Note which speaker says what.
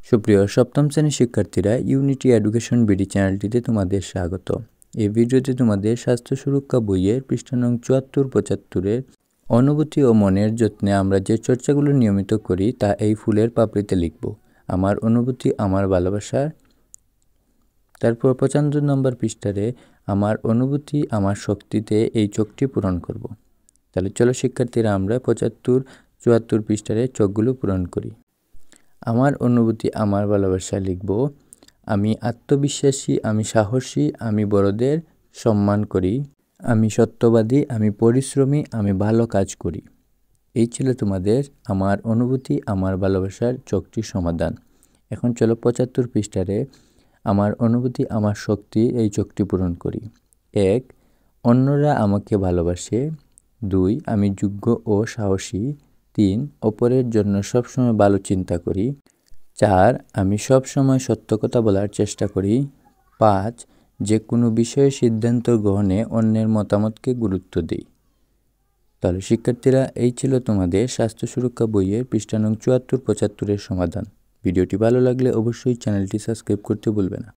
Speaker 1: সুপ্রিয় সপ্তম শ্রেণীর শিক্ষার্থীরা, ইউনিটি এডুকেশন বিডি চ্যানেলটিতে তোমাদের স্বাগত। এই ভিডিওতে তোমাদের স্বাস্থ্য সুরক্ষা বইয়ের পৃষ্ঠা নং ৭৪-৭৫-এর অনুভূতি ও মনের যত্নে আমরা যে চর্চাগুলো নিয়মিত করি তা এই ফুলের পাপড়িতে লিখব। আমার অনুভূতি আমার ভালোবাসার। তারপর ৭৫ নম্বর পৃষ্ঠারে আমার অনুভূতি আমার শক্তিতে এই চোখটি পূরণ করব। তাহলে চলো শিক্ষার্থীরা, আমরা ৭৫-৭৪ পৃষ্ঠারে চোখগুলো পূরণ করি। আমার অনুভূতি আমার ভালোবাসা লিখব। আমি আত্মবিশ্বাসী, আমি সাহসী, আমি বড়দের সম্মান করি, আমি সত্যবাদী, আমি পরিশ্রমী, আমি ভালো কাজ করি। এই ছিল তোমাদের আমার অনুভূতি আমার ভালোবাসার চোখটির সমাধান। এখন চলো ৭৫ পৃষ্ঠারে আমার অনুভূতি আমার শক্তি এই চোখটি পূরণ করি। ১. অন্যরা আমাকে ভালোবাসে। ২. আমি যোগ্য ও সাহসী। ৩. অপরের জন্য সবসময় ভালো চিন্তা করি। ৪. আমি সবসময় সত্য কথা বলার চেষ্টা করি। ৫. যে কোনো বিষয়ে সিদ্ধান্ত গ্রহণে অন্যের মতামতকে গুরুত্ব দিই। তাহলে শিক্ষার্থীরা, এই ছিল তোমাদের স্বাস্থ্য সুরক্ষা বইয়ের পৃষ্ঠা নং ৭৪-৭৫-এর সমাধান। ভিডিওটি ভালো লাগলে অবশ্যই চ্যানেলটি সাবস্ক্রাইব করতে ভুলবে না।